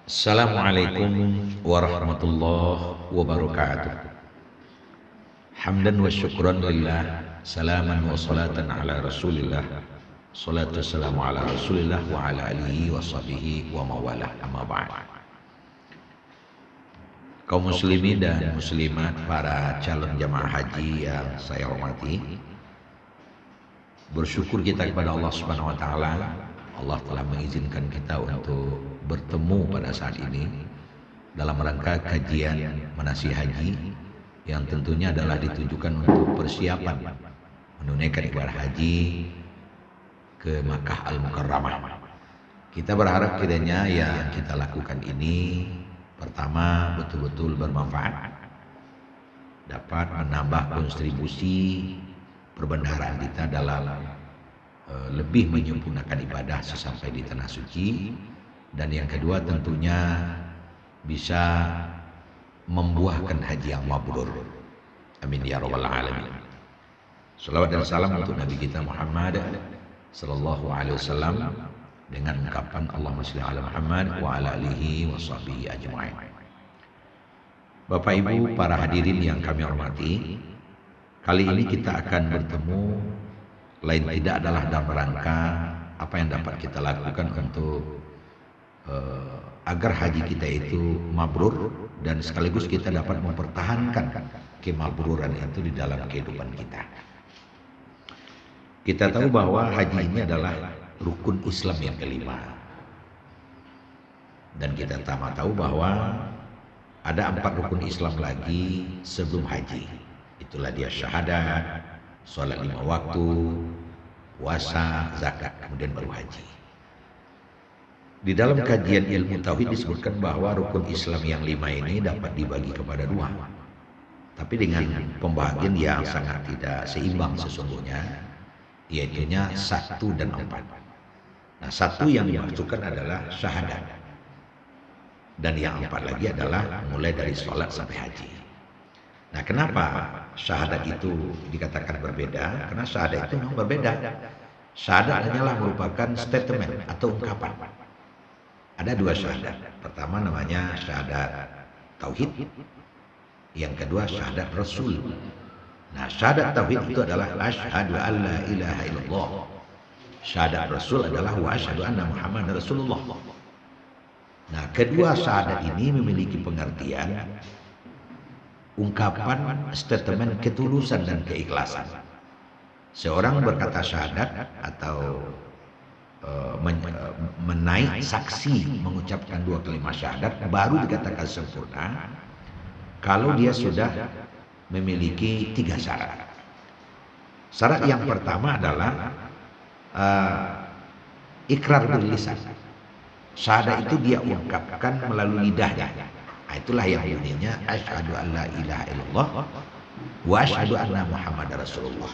Assalamualaikum warahmatullahi wabarakatuh. Hamdan wa syukran lillah, salaman wa salatan ala rasulillah, salatu wassalamu ala rasulillah wa ala alihi wa sahbihi wa mawalah, amma ba'd. Kaum muslimin dan muslimat, para calon jamaah haji yang saya hormati, bersyukur kita kepada Allah Subhanahu wa taala. Allah telah mengizinkan kita untuk bertemu pada saat ini dalam rangka kajian manasik haji yang tentunya adalah ditujukan untuk persiapan menunaikan ibadah haji ke Makkah Al-Mukarramah. Kita berharap kiranya yang kita lakukan ini pertama betul-betul bermanfaat, dapat menambah kontribusi perbendaharaan kita dalam lebih menyempurnakan ibadah sesampai di tanah suci, dan yang kedua tentunya bisa membuahkan haji yang mabrur. Amin ya rabbal alamin. Salawat dan salam untuk Nabi kita Muhammad sallallahu alaihi wasallam dengan ungkapan Allahumma shalli ala Muhammad wa ala alihi wa sahbihi ajma'in. Bapak Ibu para hadirin yang kami hormati, kali ini kita akan bertemu lain tidak adalah dalam rangka apa yang dapat kita lakukan untuk agar haji kita itu mabrur dan sekaligus kita dapat mempertahankan kemabruran itu di dalam kehidupan kita. Kita tahu bahwa haji ini adalah rukun Islam yang kelima, dan kita tahu bahwa ada 4 rukun Islam lagi sebelum haji. Itulah dia syahadat, sholat 5 waktu, puasa, zakat, kemudian baru haji. Di dalam kajian ilmu tauhid disebutkan bahwa rukun Islam yang 5 ini dapat dibagi kepada 2, tapi dengan pembagian yang sangat tidak seimbang sesungguhnya, yaitunya 1 dan 4. Nah, 1 yang dimaksudkan adalah syahadat, dan yang 4 lagi adalah mulai dari sholat sampai haji. Nah, kenapa syahadat itu dikatakan berbeda? Karena syahadat itu memang berbeda. Syahadat hanyalah merupakan statement atau ungkapan. Ada 2 syahadat. Pertama namanya syahadat tauhid, yang kedua syahadat rasul. Nah, syahadat tauhid itu adalah asyhadu an la ilaha illallah. Syahadat rasul adalah wa asyhadu anna Muhammadar Rasulullah. Nah, kedua syahadat ini memiliki pengertian ungkapan statement ketulusan dan keikhlasan. Seorang berkata syahadat atau menaik saksi mengucapkan 2 kalimat syahadat baru dikatakan sempurna kalau dia sudah memiliki 3 syarat. Syarat yang pertama adalah ikrar bil lisan. Syahadat itu dia ungkapkan melalui lidahnya. Itulah yang bunyinya asyhadu an la ilaha illallah wa asyhadu anna Muhammadar Rasulullah.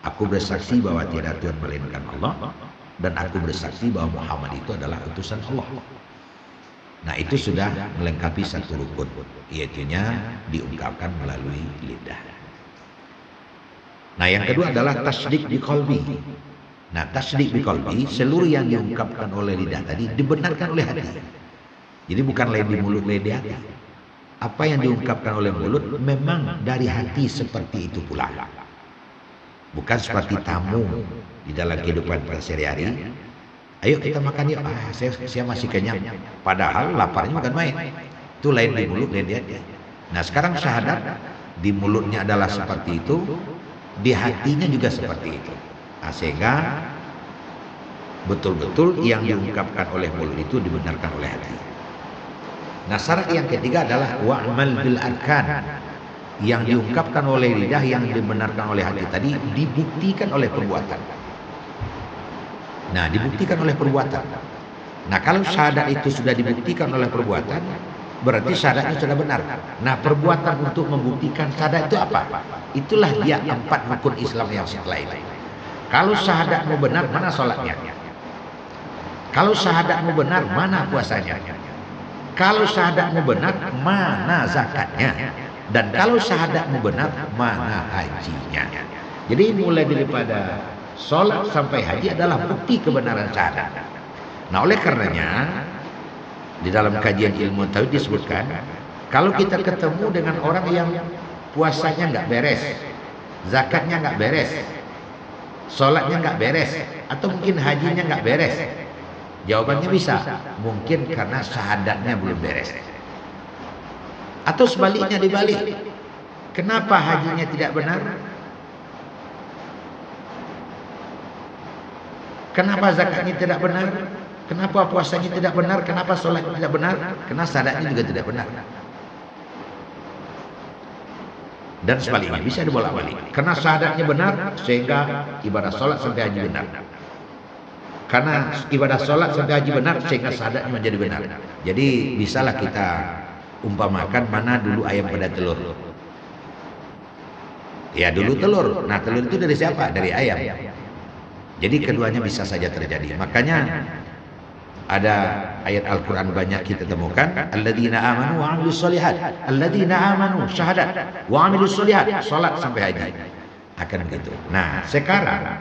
Aku bersaksi bahwa tiada Tuhan melainkan Allah, dan aku bersaksi bahwa Muhammad itu adalah utusan Allah. Nah, itu sudah melengkapi 1 rukun, yaitunya diungkapkan melalui lidah. Nah, yang kedua adalah tasdik bi qalbi. Nah, tasdik bi qalbi, seluruh yang diungkapkan oleh lidah tadi dibenarkan oleh hati. Jadi bukan lain di mulut, lain di hati. Apa yang diungkapkan oleh mulut memang dari hati seperti itu pula. Bukan seperti tamu di dalam kehidupan sehari-hari. Ayo kita makan yuk. Saya masih kenyang. Padahal laparnya bukan main. Itu lain di mulut, lain di hati. Nah, sekarang syahadat di mulutnya adalah seperti itu, di hatinya juga seperti itu. Nah, sehingga betul-betul yang diungkapkan oleh mulut itu dibenarkan oleh hati. Nah, syarat yang ketiga adalah wa'mal bil arkan. Yang diungkapkan oleh lidah, yang dibenarkan oleh hati tadi dibuktikan oleh perbuatan. Nah, dibuktikan oleh perbuatan. Nah, kalau syahadat itu sudah dibuktikan oleh perbuatan, berarti syahadatnya sudah benar. Nah, perbuatan untuk membuktikan syahadat itu apa? Itulah dia 4 rukun Islam yang setelah itu. Kalau syahadatmu benar, mana sholatnya? Kalau syahadatmu benar, mana puasanya? Kalau syahadatmu benar, mana zakatnya? Dan kalau syahadatmu benar, mana hajinya? Jadi mulai daripada sholat sampai haji adalah bukti kebenaran syahadat. Nah, oleh karenanya Di dalam kajian ilmu tauhid disebutkan, kalau kita ketemu dengan orang yang puasanya nggak beres, zakatnya nggak beres, sholatnya nggak beres, atau mungkin hajinya nggak beres, jawabannya bisa, mungkin karena syahadatnya belum beres. Atau sebaliknya dibalik, kenapa hajinya tidak benar? Kenapa zakatnya tidak benar? Kenapa puasanya tidak benar? Kenapa sholatnya tidak benar? Karena syahadatnya juga tidak benar. Dan sebaliknya bisa dibolak-balik. Karena syahadatnya benar sehingga ibadah sholat sampai haji benar. Karena ibadah sholat sampai haji benar sehingga syahadatnya menjadi benar. Jadi bisalah kita umpamakan mana dulu ayam pada telur. Ya dulu telur. Nah telur itu dari siapa? Dari ayam. Jadi keduanya bisa saja terjadi. Makanya ada ayat Al-Quran banyak kita temukan, alladzina amanu wa 'amilus sholihat, alladzina amanu syahadat wa 'amilus sholihat, salat sampai haji. Akan begitu. Nah, sekarang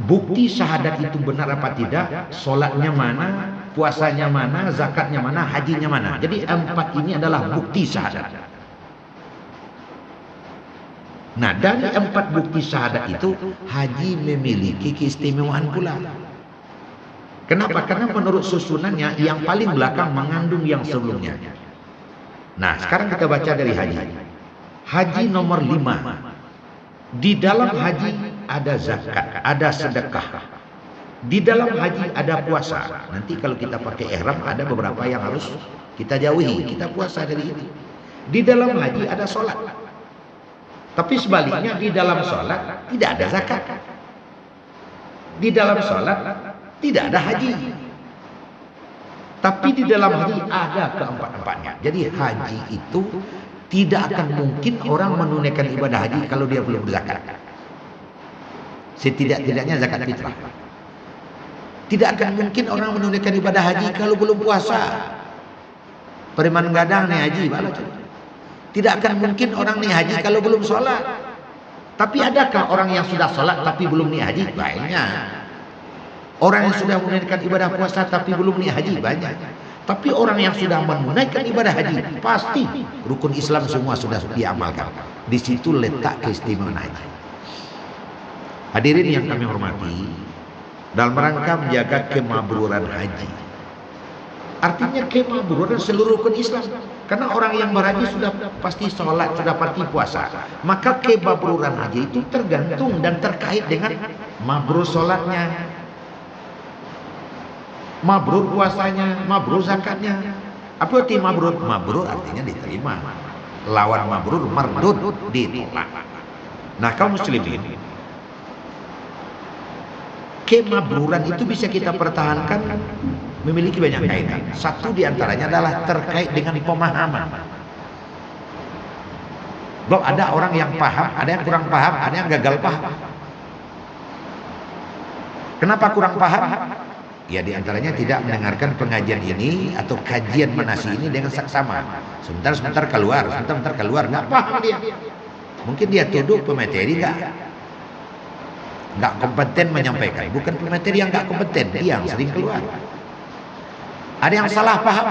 bukti syahadat itu benar apa tidak, salatnya mana, puasanya mana, zakatnya mana, hajinya mana. Jadi empat ini adalah bukti syahadat. Nah, dari empat bukti syahadat itu haji memiliki keistimewaan pula. Kenapa? Karena menurut susunannya yang paling belakang mengandung yang sebelumnya. Nah, sekarang kita baca dari haji. Haji nomor 5. Di dalam haji ada zakat, ada sedekah. Di dalam haji ada puasa. Nanti kalau kita pakai ihram ada beberapa yang harus kita jauhi. Kita puasa dari itu. Di dalam haji ada sholat. Tapi sebaliknya di dalam sholat tidak ada zakat. Di dalam sholat tidak ada haji. Tapi di dalam haji ada keempat-empatnya. Jadi haji itu tidak akan mungkin orang menunaikan ibadah haji kalau dia belum berzakat. Setidak-tidaknya zakat fitrah. Tidak akan mungkin orang menunaikan ibadah haji kalau belum puasa. Periman gadang nih haji, balas. Tidak akan mungkin orang nih haji kalau belum sholat. Tapi adakah orang yang sudah sholat tapi belum nih haji? Banyak. Orang yang sudah menunaikan ibadah puasa tapi belum niat haji banyak. Tapi orang yang sudah menunaikan ibadah haji pasti rukun Islam semua sudah diamalkan. Di situ letak keistimewaan haji. Hadirin yang kami hormati, dalam rangka menjaga kemabruran haji. Artinya kemabruran seluruh rukun Islam. Karena orang yang berhaji sudah pasti sholat, sudah pasti puasa. Maka kemabruran haji itu tergantung dan terkait dengan mabrur sholatnya, mabrur puasanya, mabrur zakatnya. Apa arti mabrur? Mabrur artinya diterima. Lawan mabrur mardud, ditolak. Nah, kaum muslimin, kemabruran itu bisa kita pertahankan memiliki banyak kaitan. Satu diantaranya adalah terkait dengan pemahaman. Bahwa ada orang yang paham, ada yang kurang paham, ada yang gagal paham. Kenapa kurang paham? Ya diantaranya tidak mendengarkan pengajian ini atau kajian manasi ini dengan saksama. Sebentar keluar, nggak paham dia. Mungkin dia tuduh pemateri nggak kompeten menyampaikan. Bukan pemateri yang nggak kompeten, dia yang sering keluar. Ada yang salah paham.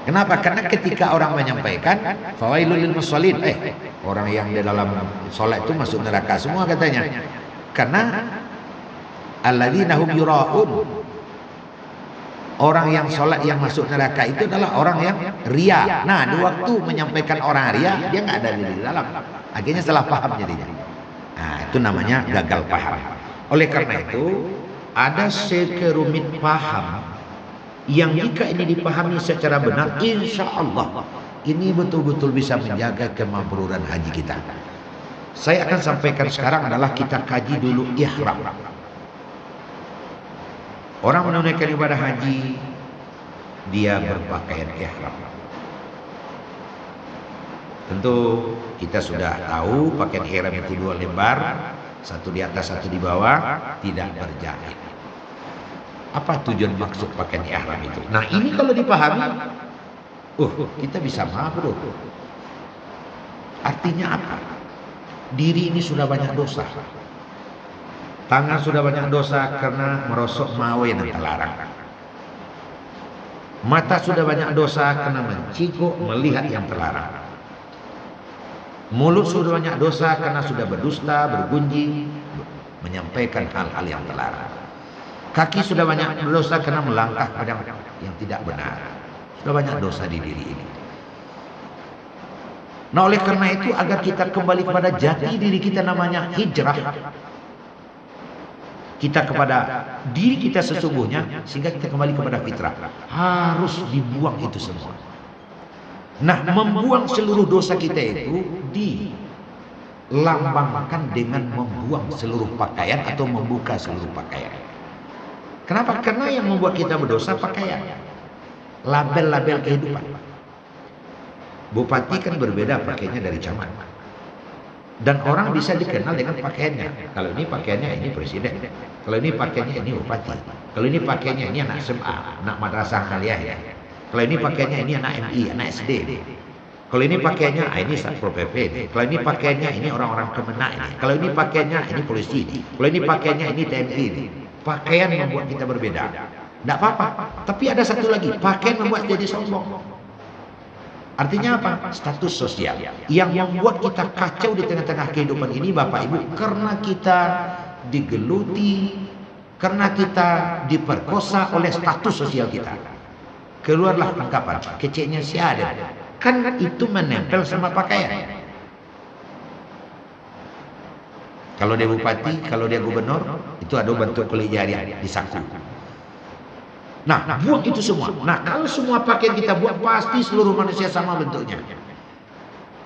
Kenapa? Karena ketika orang menyampaikan fawailul lil musallin, orang yang di dalam sholat itu masuk neraka semua katanya. Karena alladzina hum yura'un, orang yang sholat yang masuk neraka itu adalah orang yang ria. Nah, di waktu menyampaikan orang ria, dia nggak ada di dalam. Akhirnya salah paham jadinya. Nah, itu namanya gagal paham. Oleh karena itu, ada sekerumit paham yang jika ini dipahami secara benar, insya Allah ini betul-betul bisa menjaga kemabruran haji kita. Saya akan sampaikan sekarang adalah kita kaji dulu ihram. Orang menunaikan ibadah haji, dia berpakaian ihram. Tentu kita sudah tahu pakaian ihram itu 2 lembar, satu di atas, satu di bawah, tidak berjahit. Apa tujuan maksud pakaian ihram itu? Nah, ini kalau dipahami, kita bisa mabrur. Artinya apa? Diri ini sudah banyak dosa. Tangan sudah banyak dosa karena merosok mawe yang terlarang. Mata sudah banyak dosa karena mencikuk melihat yang terlarang. Mulut sudah banyak dosa karena sudah berdusta, bergunjing, menyampaikan hal-hal yang terlarang. Kaki sudah banyak dosa karena melangkah pada yang tidak benar. Sudah banyak dosa di diri ini. Nah, oleh karena itu agar kita kembali kepada jati diri kita, namanya hijrah. Kita kepada diri kita sesungguhnya, sehingga kita kembali kepada fitrah. Harus dibuang itu semua. Nah, membuang seluruh dosa kita itu dilambangkan dengan membuang seluruh pakaian atau membuka seluruh pakaian. Kenapa? Karena yang membuat kita berdosa pakaian, label-label kehidupan. Bupati kan berbeda pakaiannya dari camat. Dan orang bisa dikenal dengan pakaiannya. Kalau ini pakaiannya ini presiden. Kalau ini pakaiannya ini bupati. Kalau ini pakaiannya ini anak SMA, anak madrasah aliyah ya. Kalau ini pakaiannya ini anak MI, anak SD. Kalau ini pakaiannya ini Satpol PP. Kalau ini pakaiannya ini orang-orang Kemenak ini. Kalau ini pakaiannya ini polisi. Kalau ini pakaiannya ini TNI ini. Pakaian membuat kita berbeda. Tidak apa-apa. Tapi ada satu lagi, pakaian membuat jadi sombong. Artinya apa? Status sosial yang membuat kita kacau di tengah-tengah kehidupan ini, Bapak Ibu, karena kita digeluti, karena kita diperkosa oleh status sosial kita. Keluarlah ungkapan kecilnya si Adam, kan itu menempel sama pakaian. Kalau dia bupati, kalau dia gubernur, itu ada bentuk kulit jari di saku. Nah, buang itu semua. Nah, kalau semua pakaian kita buang, pasti seluruh manusia sama bentuknya.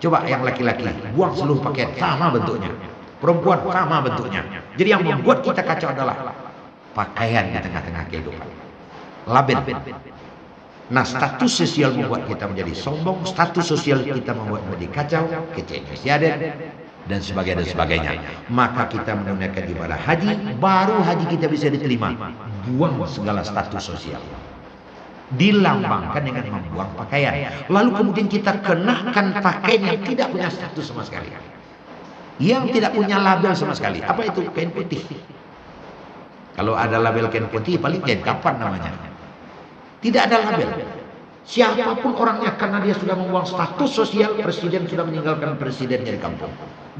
Coba yang laki-laki, buang seluruh pakaian, sama bentuknya. Perempuan, sama bentuknya. Jadi yang membuat kita kacau adalah pakaian di tengah-tengah kehidupan. Label. Nah, status sosial membuat kita menjadi sombong, status sosial kita membuat menjadi kacau, kecil-kecilan, dan sebagainya. Maka kita menunaikan ibadah haji, baru haji kita bisa diterima. Buang segala status sosial, dilambangkan dengan membuang pakaian. Lalu kemudian kita kenakan pakaian yang tidak punya status sama sekali, yang tidak punya label sama sekali. Apa itu? Kain putih. Kalau ada label kain putih, paling kain kapan namanya. Tidak ada label. Siapapun orangnya, karena dia sudah membuang status sosial. Presiden sudah meninggalkan presidennya di kampung,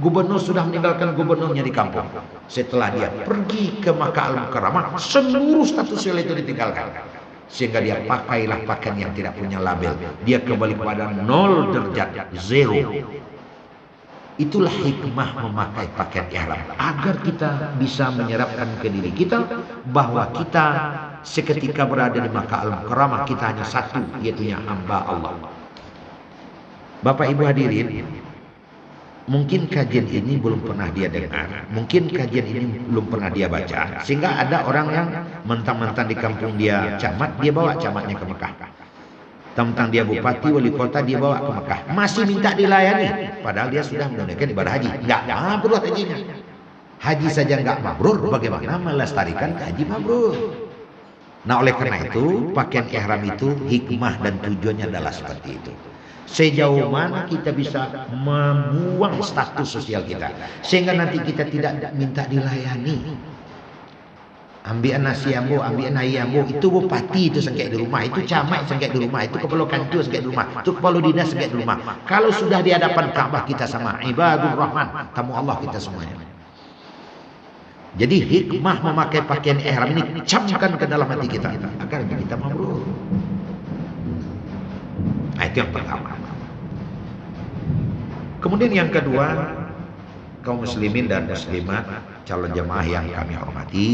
gubernur sudah meninggalkan gubernurnya di kampung. Setelah dia pergi ke Makkah Al-Mukarramah, seluruh status sosial itu ditinggalkan, sehingga dia pakailah pakaian yang tidak punya label. Dia kembali kepada 0 derajat, zero. Itulah hikmah memakai pakaian ihram, agar kita bisa menyerapkan ke diri kita bahwa kita seketika berada di Makkah Al-Mukarramah, kita hanya satu, yaitu hamba Allah. Bapak Ibu hadirin, mungkin kajian ini belum pernah dia dengar, mungkin kajian ini belum pernah dia baca, sehingga ada orang yang mentang-mentang di kampung dia camat, dia bawa camatnya ke Mekah. Tentang dia bupati, wali kota, dia bawa ke Mekah, masih minta dilayani, padahal dia sudah menunaikan ibadah haji. Enggak mabrur hajinya. Haji saja enggak mabrur, bagaimana melestarikan haji mabrur? Nah, oleh karena itu pakaian ihram itu hikmah dan tujuannya adalah seperti itu. Sejauh mana kita bisa membuang status sosial kita, sehingga nanti kita tidak minta dilayani. Ambil nasi ambo, ambil nai ambo, itu bupati itu sengkek di rumah, itu camat sengkek di rumah, itu kepala kantor sengkek di rumah, itu kepala dinas sengkek di rumah. Kalau sudah di hadapan Ka'bah, kita sama ibadur rahman, tamu Allah kita semuanya. Jadi hikmah memakai pakaian ihram ini camkan ke dalam hati kita agar kita mabrur. Nah, itu yang pertama. Kemudian yang kedua, kaum muslimin dan muslimat, calon jemaah yang kami hormati,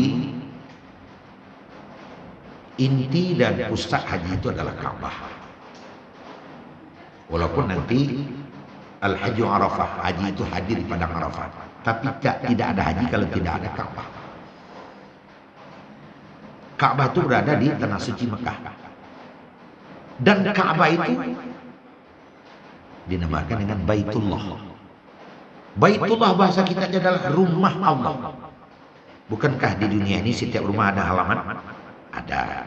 inti dan pusat haji itu adalah Ka'bah. Walaupun nanti Al-Hajju Arafah, haji itu hadir di padang Arafah, tapi tidak ada haji kalau tidak ada Ka'bah. Ka'bah itu berada di tanah suci Mekah, dan Ka'bah itu dinamakan dengan Baitullah. Baitullah bahasa kita adalah rumah Allah. Bukankah di dunia ini setiap rumah ada halaman? Ada.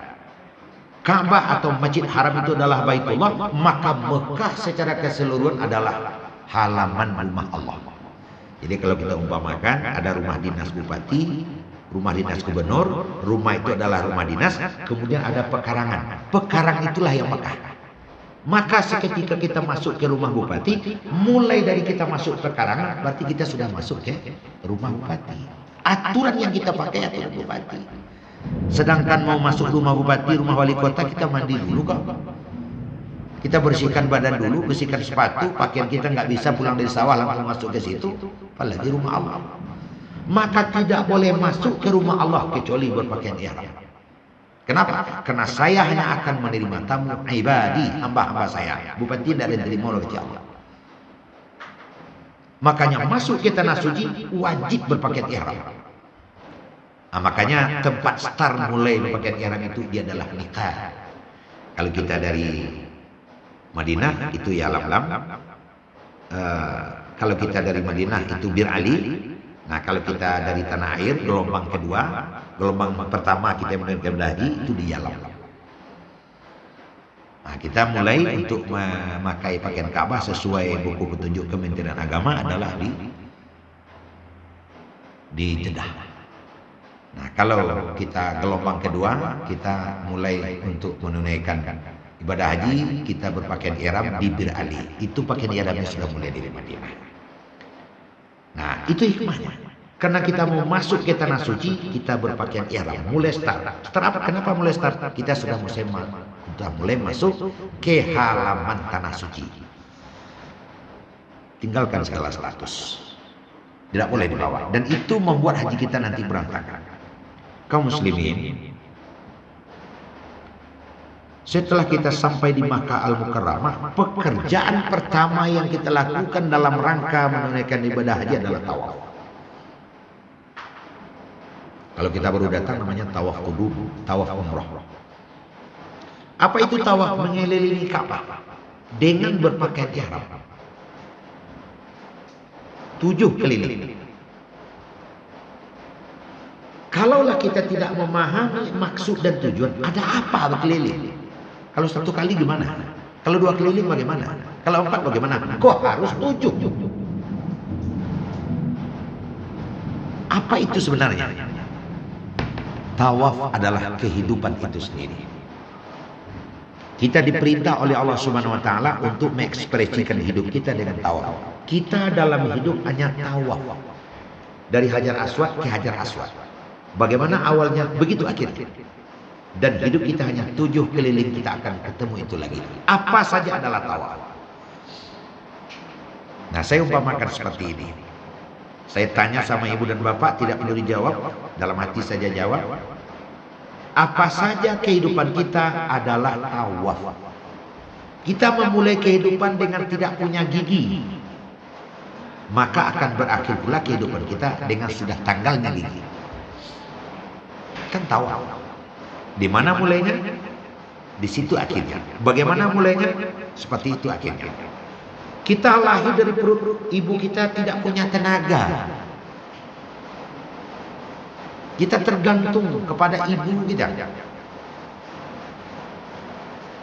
Ka'bah atau Masjid Haram itu adalah Baitullah, maka Mekah secara keseluruhan adalah halaman rumah Allah. Jadi kalau kita umpamakan ada rumah dinas bupati, rumah dinas gubernur, rumah itu adalah rumah dinas, kemudian ada pekarangan. Pekarang itulah yang Mekah. Maka seketika kita masuk ke rumah bupati, mulai dari kita masuk pekarangan, berarti kita sudah masuk ke rumah bupati. Aturan yang kita pakai aturan bupati. Sedangkan mau masuk rumah bupati, rumah wali kota, kita mandi dulu kok. Kita bersihkan badan dulu, bersihkan sepatu, pakaian kita nggak bisa pulang dari sawah langsung masuk ke situ, apalagi rumah Allah. Maka tidak boleh masuk ke rumah Allah kecuali berpakaian ihram. Kenapa? Karena saya hanya akan menerima tamu ibadi, hamba-hamba saya. Bupati tidak ada yang terima oleh Allah. Makanya masuk ke tanah suci wajib berpakaian ihram. Nah, makanya tempat start mulai berpakaian ihram itu dia adalah Miqat. Kalau kita dari Madinah itu ya Lam-Lam. Kalau kita dari Madinah itu Bir Ali. Nah, kalau kita dari tanah air gelombang kedua, gelombang pertama kita menunaikan haji itu di Yalam. Nah, kita mulai untuk memakai pakaian Ka'bah sesuai buku petunjuk Kementerian Agama adalah di Jeddah. Nah, kalau kita gelombang kedua, kita mulai untuk menunaikan ibadah haji, kita berpakaian ihram di Bir Ali. Itu pakaian ihramnya sudah mulai dari Madinah. Nah, itu hikmahnya. Karena kita mau masuk ke tanah suci, kita berpakaian ihram. Mulai start. Start apa? Kenapa mulai start? Kita sudah mulai masuk ke halaman tanah suci. Tinggalkan segala status. Tidak boleh dibawa. Dan itu membuat haji kita nanti berantakan. Kaum muslimin, setelah kita sampai di Makkah Al-Mukarramah, pekerjaan pertama yang kita lakukan dalam rangka menunaikan ibadah haji adalah tawaf. Kalau kita baru datang namanya tawaf qudum, tawaf umrah. Apa itu tawaf? Mengelilingi Ka'bah dengan berpakaian ihram. 7 keliling. Kalaulah kita tidak memahami maksud dan tujuan, ada apa berkeliling? Kalau 1 kali gimana? Kalau 2 keliling bagaimana? Kalau 4 bagaimana? Kok harus 7? Apa itu sebenarnya? Tawaf adalah kehidupan itu sendiri. Kita diperintah oleh Allah Subhanahu wa taala untuk mengekspresikan hidup kita dengan tawaf. Kita dalam hidup hanya tawaf. Dari Hajar Aswad ke Hajar Aswad. Bagaimana awalnya, begitu akhirnya. Dan hidup kita hanya 7 keliling, kita akan ketemu itu lagi. Apa saja adalah tawaf. Nah, saya umpamakan seperti ini. Saya tanya sama ibu dan bapak, tidak perlu dijawab, dalam hati saja jawab. Apa saja kehidupan kita adalah tawaf. Kita memulai kehidupan dengan tidak punya gigi, maka akan berakhir pula kehidupan kita dengan sudah tanggalnya gigi. Kan tawaf. Di mana mulainya? Di situ akhirnya. Bagaimana mulainya? Seperti itu akhirnya. Kita lahir dari perut ibu kita tidak punya tenaga. Kita tergantung kepada ibu kita.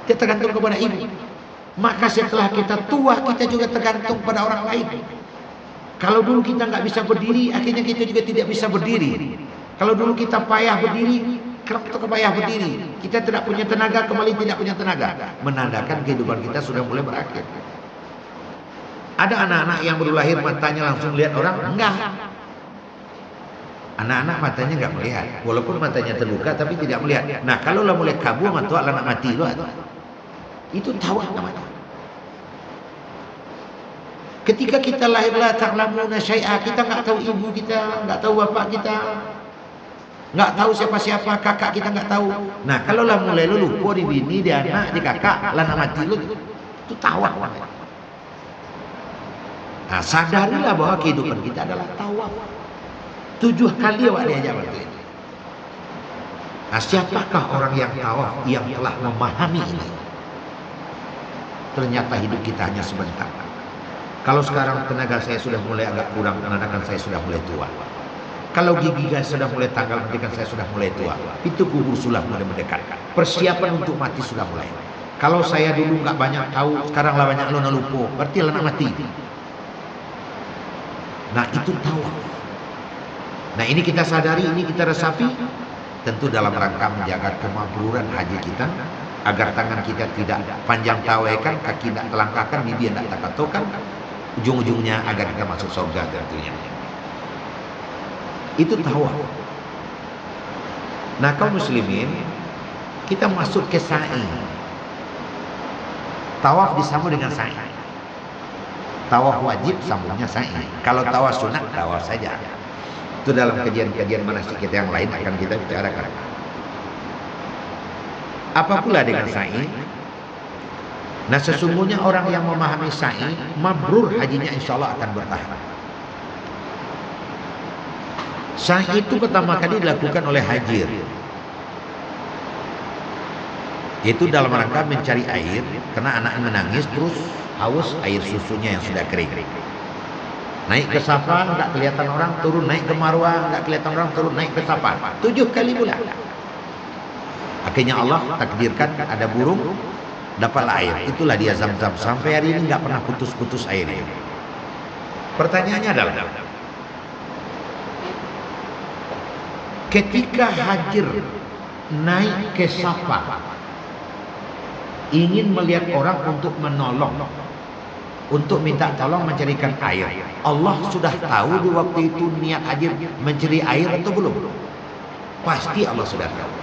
Kita tergantung kepada ibu. Maka setelah kita tua, kita juga tergantung pada orang lain. Kalau dulu kita nggak bisa berdiri, akhirnya kita juga tidak bisa berdiri. Kalau dulu kita payah berdiri, kenapa kita payah berdiri? Kita tidak punya tenaga, kembali tidak punya tenaga. Menandakan kehidupan kita sudah mulai berakhir. Ada anak-anak yang baru lahir matanya langsung lihat orang? Enggak. Anak-anak matanya enggak melihat. Walaupun matanya terluka tapi tidak melihat. Nah, kalau lah mulai kabur matu anak mati itu. Itu tawaf namanya. Ketika kita lahir la ta'lamuna syai'a, kita enggak tahu ibu kita, enggak tahu bapak kita. Enggak tahu siapa-siapa, kakak kita enggak tahu. Nah, kalau lah mulai lu lupa di bini, di anak, di kakak, lah mati lu, itu tawaf. Nah, sadarilah bahwa kehidupan kita adalah tawaf. 7 kali awak diajak waktu itu. Nah, siapakah orang yang tawaf yang telah memahami ini? Ternyata hidup kita hanya sebentar. Kalau sekarang tenaga saya sudah mulai agak kurang, menandakan saya sudah mulai tua. Kalau gigi saya sudah mulai tanggal, menandakan saya sudah mulai tua. Pintu kubur sudah mulai mendekat. Persiapan untuk mati sudah mulai. Kalau saya dulu nggak banyak tahu, sekarang lah banyak lo lupa. Berarti lah nak mati. Nah, itu tawaf. Nah ini kita sadari, ini kita resapi, tentu dalam rangka menjaga kemakburan haji kita, agar tangan kita tidak panjang tawekan, kaki tidak telangkakan, bibir tidak takatokan, ujung-ujungnya agar kita masuk surga tentunya. Itu tawaf. Nah kaum muslimin, kita masuk ke sa'i. Tawaf disambung dengan sa'i. Tawaf wajib sambungnya sa'i. Kalau tawaf sunat, tawaf saja. Itu dalam kajian-kajian manasik kita yang lain akan kita bicarakan. Apa pula dengan sa'i? Nah sesungguhnya orang yang memahami sa'i, mabrur hajinya insya Allah akan bertahan. Sa'i itu pertama kali dilakukan oleh hajir. Itu dalam rangka mencari air, karena anaknya menangis terus haus air susunya yang sudah kering. Naik ke Safa nggak kelihatan orang, turun naik ke Marwah nggak kelihatan orang, turun naik ke Safa. 7 kali pula. Akhirnya Allah takdirkan ada burung dapatlah air. Itulah dia Zam-Zam. Sampai hari ini nggak pernah putus-putus airnya. Pertanyaannya adalah, ketika Hajir naik ke Safa, ingin melihat orang untuk menolong, untuk minta tolong mencarikan air. Allah sudah tahu di waktu itu niat Hajir mencari air atau belum? Pasti Allah sudah tahu.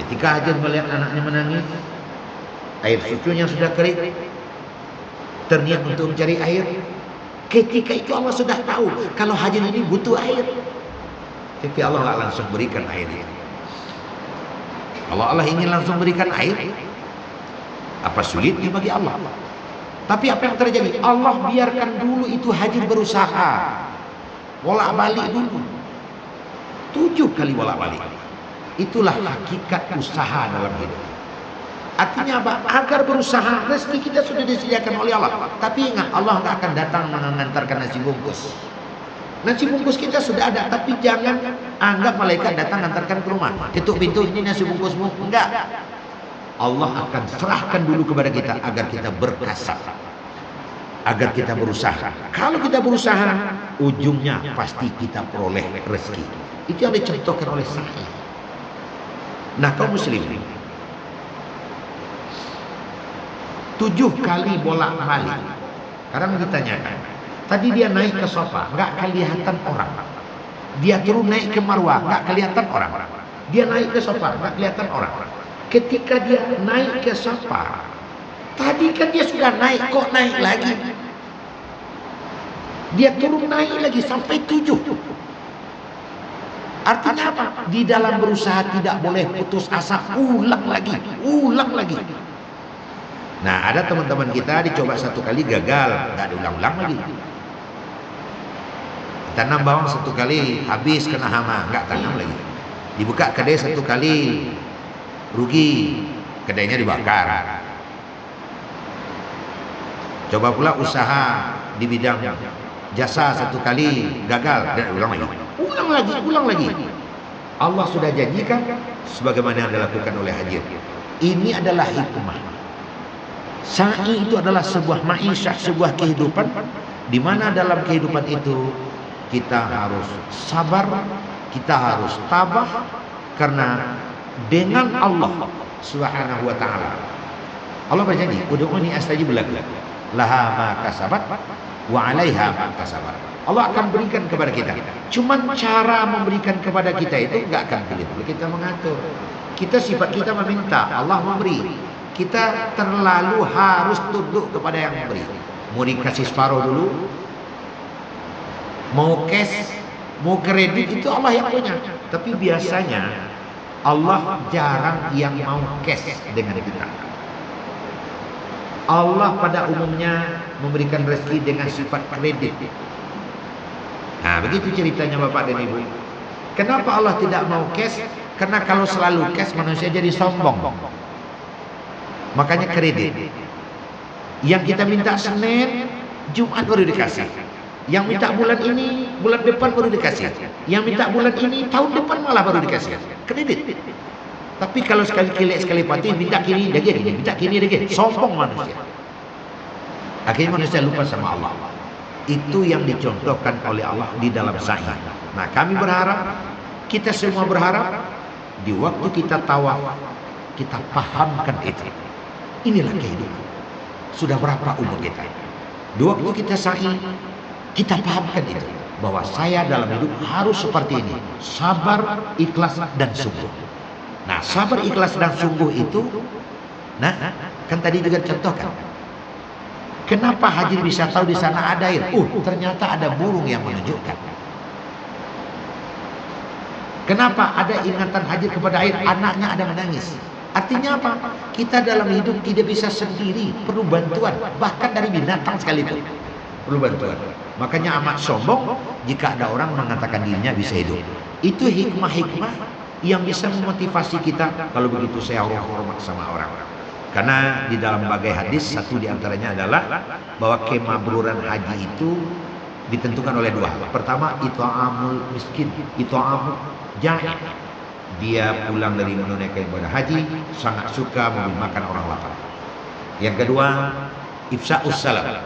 Ketika Hajir melihat anaknya menangis, air susunya sudah kering, terniat untuk mencari air. Ketika itu Allah sudah tahu kalau Hajir ini butuh air, tapi Allah nggak langsung berikan air itu. Kalau Allah ingin langsung berikan air, apa sulitnya bagi Allah? Tapi apa yang terjadi? Allah biarkan dulu itu Hajir berusaha, bolak-balik dulu, 7 kali bolak-balik. Itulah hakikat usaha dalam hidup. Artinya apa? Agar berusaha, rezeki kita sudah disediakan oleh Allah. Tapi ingat, Allah nggak akan datang mengantarkan nasi bungkus. Nasi bungkus kita sudah ada, tapi jangan anggap malaikat datang antarkan ke rumah. Ketuk pintu, ini nasi bungkusmu. Enggak. Allah akan serahkan dulu kepada kita agar kita berkasab, agar kita berusaha. Kalau kita berusaha, ujungnya pasti kita peroleh rezeki. Itu yang dicontohkan oleh Sahih. Nah kaum muslimin, 7 kali bolak-balik. Sekarang ditanyakan, tadi dia naik ke Safa, nggak kelihatan orang. Dia turun naik ke Marwah, nggak kelihatan orang. Dia naik ke Safa, nggak kelihatan orang. Ketika dia naik ke Safa, tadi kan dia sudah naik, kok naik lagi? Dia turun naik lagi sampai 7. Artinya apa? Di dalam berusaha tidak boleh putus asa, ulang lagi, ulang lagi. Nah ada teman-teman kita dicoba 1 kali gagal, nggak diulang-ulang lagi. Tanam bawang 1 kali habis kena hama, nggak tanam lagi. Dibuka kedai 1 kali rugi, kedainya dibakar. Coba pula usaha di bidang jasa 1 kali gagal, dan ulang lagi, ulang lagi. Allah sudah janjikan sebagaimana yang dilakukan oleh Hajir. Ini adalah hikmah. Sa'i itu adalah sebuah ma'isyah, sebuah kehidupan, di mana dalam kehidupan itu kita harus sabar, kita harus tabah, karena dengan Allah Subhanahu wa ta'ala, Allah berjanji, ud'uni astajib lakum, laha ma kasabat wa 'alaiha ma kasabat. Allah akan berikan kepada kita. Cuman cara memberikan kepada kita itu enggak akan pilih-pilih kita mengatur. Kita sifat kita meminta, Allah memberi. Kita terlalu harus tunduk kepada yang memberi. Mau dikasih separuh dulu, mau cash, mau kredit, itu Allah yang punya. Tapi biasanya Allah jarang yang mau cash dengan kita. Allah pada umumnya memberikan rezeki dengan sifat kredit. Nah begitu ceritanya Bapak dan Ibu. Kenapa Allah tidak mau cash? Karena kalau selalu cash manusia jadi sombong. Makanya kredit. Yang kita minta Senin, Jumat baru dikasih. Yang minta bulan ini, bulan depan baru dikasih. Yang minta bulan ini, tahun depan malah baru dikasih. Kredit. Tapi kalau sekali kilik sekali patih, minta kini lagi, minta kini lagi, sombong manusia. Akhirnya manusia lupa sama Allah. Itu yang dicontohkan oleh Allah di dalam sa'i. Nah, kami berharap, kita semua berharap, di waktu kita tawaf, kita pahamkan itu. Inilah kehidupan. Sudah berapa umur kita? Di waktu kita sa'i, kita pahamkan itu. Bahwa saya dalam hidup harus seperti ini. Sabar, ikhlas, dan sungguh. Nah, sabar, ikhlas, dan sungguh itu, nah, kan tadi juga contohkan. Kenapa Haji bisa tahu di sana ada air? Ternyata ada burung yang menunjukkan. Kenapa ada ingatan Haji kepada air? Anaknya ada menangis. Artinya apa? Kita dalam hidup tidak bisa sendiri, perlu bantuan. Bahkan dari binatang sekalipun perlu bantuan. Makanya amat sombong jika ada orang mengatakan dirinya bisa hidup. Itu hikmah-hikmah yang bisa memotivasi kita. Kalau begitu saya hormat sama orang. Karena di dalam bagai hadis, satu diantaranya adalah bahwa kemabruran haji itu ditentukan oleh dua. Pertama, it'amul miskin, it'amul ja'i. Dia pulang dari menunaikan ibadah haji, sangat suka memberi makan orang lapar. Yang kedua, ifsa'us salam.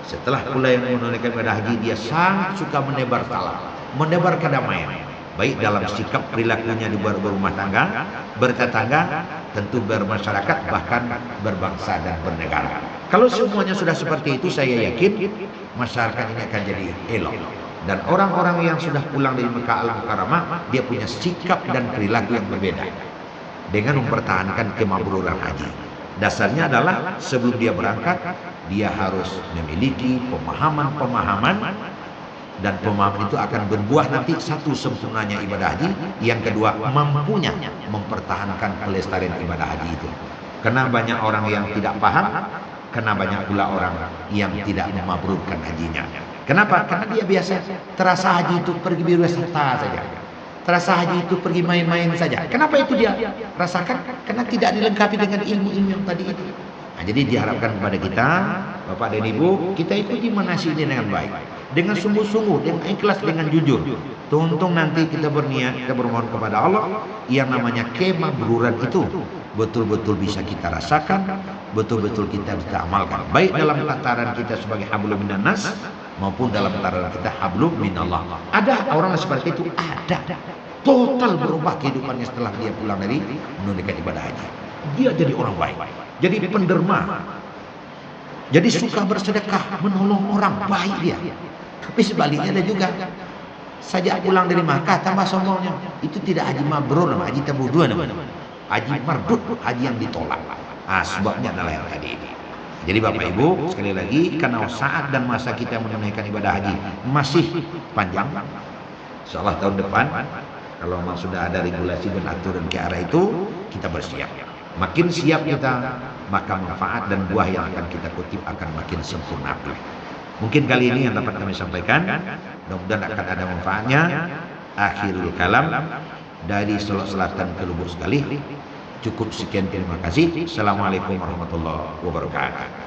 Setelah pula yang menunaikan ibadah haji, dia sangat suka menebar salam, menebar kedamaian. Baik dalam sikap perilakunya di berumah tangga, bertetangga, tentu bermasyarakat, bahkan berbangsa dan bernegara. Kalau semuanya sudah seperti itu, saya yakin masyarakat ini akan jadi elok. Dan orang-orang yang sudah pulang dari Mekah Al-Mukarramah, dia punya sikap dan perilaku yang berbeda dengan mempertahankan kemabruran haji. Dasarnya adalah sebelum dia berangkat, dia harus memiliki pemahaman-pemahaman, dan pemahaman itu akan berbuah nanti. Satu, sempurnanya ibadah haji. Yang kedua, mampunya mempertahankan pelestarian ibadah haji itu. Karena banyak orang yang tidak paham, karena banyak pula orang yang tidak memabrurkan hajinya. Kenapa? Karena dia biasa terasa haji itu pergi berwisata saja, terasa haji itu pergi main-main saja. Kenapa itu dia rasakan? Karena tidak dilengkapi dengan ilmu-ilmu yang tadi itu. Nah, jadi diharapkan kepada kita, Bapak dan Ibu, kita ikuti manasik ini dengan baik, dengan sungguh-sungguh, dengan ikhlas, dengan jujur. Tuntung nanti kita berniat, kita bermohon kepada Allah, yang namanya kemabruran itu betul-betul bisa kita rasakan, betul-betul kita bisa amalkan, baik dalam tataran kita sebagai hablum minan nas maupun dalam tataran kita hablum minallah. Ada orang seperti itu, ada. Total berubah kehidupannya setelah dia pulang dari menunaikan ibadah haji. Dia jadi orang baik, jadi penderma, jadi suka bersedekah, menolong orang, baik dia. Tapi sebaliknya ada juga, sajak pulang dari Makkah tambah sombongnya. Itu tidak haji mabrur, haji tabudua namanya. Haji mardud, haji yang ditolak. Sebabnya adalah yang tadi ini. Jadi Bapak Ibu, sekali lagi, karena saat dan masa kita menunaikan ibadah haji masih panjang, insyaallah tahun depan, kalau memang sudah ada regulasi dan aturan ke arah itu, kita bersiap. Makin siap kita, maka manfaat dan buah yang akan kita kutip akan makin sempurna pula. Mungkin kali ini yang dapat kami sampaikan, mudah-mudahan akan ada manfaatnya. Akhirul kalam dari Solok Selatan ke Lubuk sekali. Cukup sekian, terima kasih. Assalamualaikum warahmatullahi wabarakatuh.